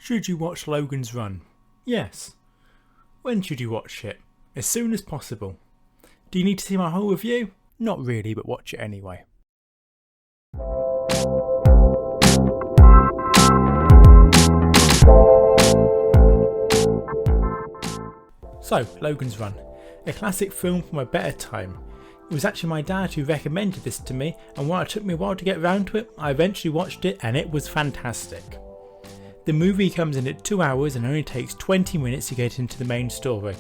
Should you watch Logans Run? Yes. When should you watch it? As soon as possible. Do you need to see my whole review? Not really, but watch it anyway. So, Logans Run. A classic film from a better time. It was actually my dad who recommended this to me, and while it took me a while to get around to it, I eventually watched it and it was fantastic. The movie comes in at 2 hours and only takes 20 minutes to get into the main story.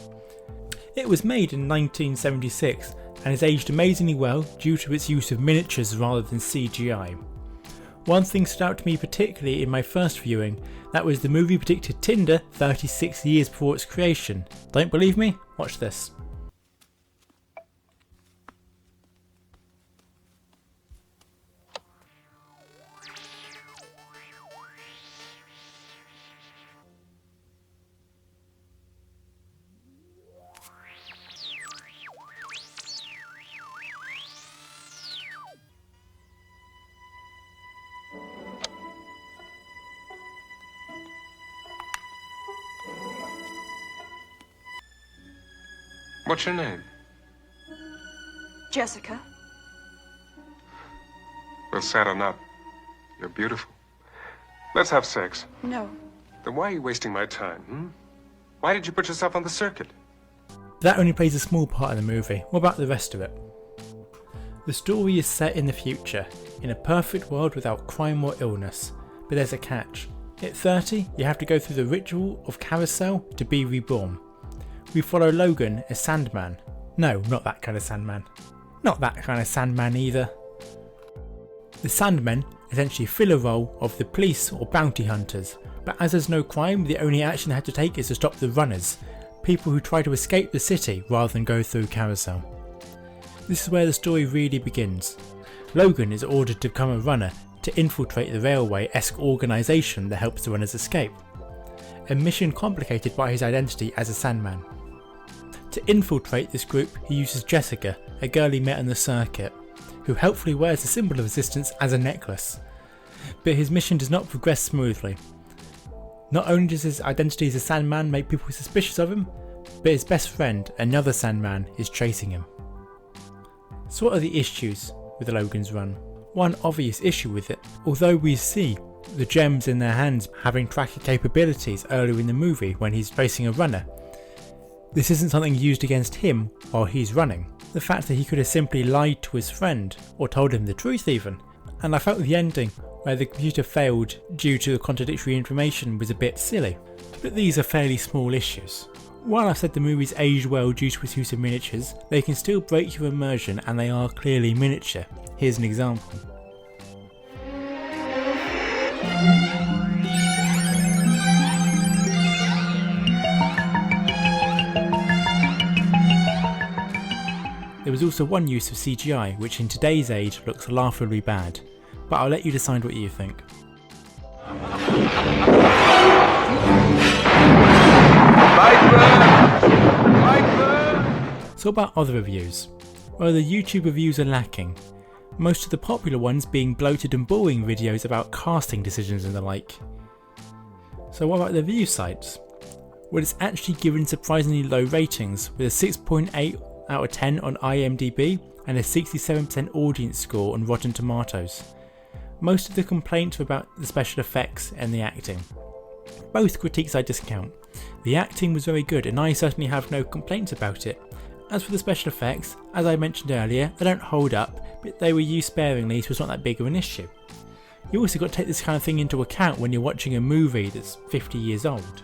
It was made in 1976 and has aged amazingly well due to its use of miniatures rather than CGI. One thing stood out to me particularly in my first viewing, that was the movie predicted Tinder 36 years before its creation. Don't believe me? Watch this. What's your name? Jessica. Well, sad or not, you're beautiful. Let's have sex. No. Then why are you wasting my time, Why did you put yourself on the circuit? That only plays a small part in the movie. What about the rest of it? The story is set in the future, in a perfect world without crime or illness. But there's a catch. At 30, you have to go through the ritual of carousel to be reborn. We follow Logan as Sandman. No, not that kind of Sandman. Not that kind of Sandman either. The Sandmen essentially fill a role of the police or bounty hunters, but as there's no crime, the only action they have to take is to stop the runners, people who try to escape the city rather than go through carousel. This is where the story really begins. Logan is ordered to become a runner to infiltrate the railway-esque organisation that helps the runners escape. A mission complicated by his identity as a Sandman. To infiltrate this group, he uses Jessica, a girl he met on the circuit, who helpfully wears a symbol of resistance as a necklace. But his mission does not progress smoothly. Not only does his identity as a Sandman make people suspicious of him, but his best friend, another Sandman, is chasing him. So what are the issues with the Logans Run? One obvious issue with it, although we see the gems in their hands having tracker capabilities earlier in the movie when he's facing a runner, this isn't something used against him while he's running. The fact that he could have simply lied to his friend, or told him the truth even, and I felt the ending where the computer failed due to the contradictory information was a bit silly. But these are fairly small issues. While I said the movie's aged well due to its use of miniatures, they can still break your immersion and they are clearly miniature. Here's an example. There was also one use of CGI, which in today's age looks laughably bad, but I'll let you decide what you think. So about other reviews. Well, the YouTube reviews are lacking, most of the popular ones being bloated and boring videos about casting decisions and the like. So what about the review sites? Well, it's actually given surprisingly low ratings, with a 6.8 out of 10 on IMDb and a 67% audience score on Rotten Tomatoes. Most of the complaints were about the special effects and the acting. Both critiques I discount. The acting was very good and I certainly have no complaints about it. As for the special effects, as I mentioned earlier, they don't hold up, but they were used sparingly so it's not that big of an issue. You also got to take this kind of thing into account when you're watching a movie that's 50 years old.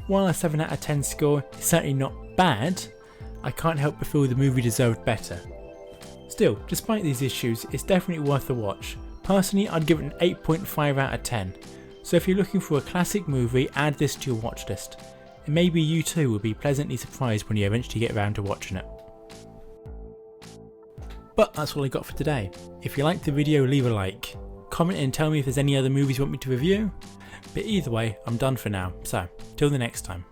While a 7 out of 10 score is certainly not bad, I can't help but feel the movie deserved better. Still, despite these issues, it's definitely worth a watch. Personally, I'd give it an 8.5 out of 10. So if you're looking for a classic movie, add this to your watch list. And maybe you too will be pleasantly surprised when you eventually get around to watching it. But that's all I got for today. If you liked the video, leave a like. Comment and tell me if there's any other movies you want me to review. But either way, I'm done for now. So, till the next time.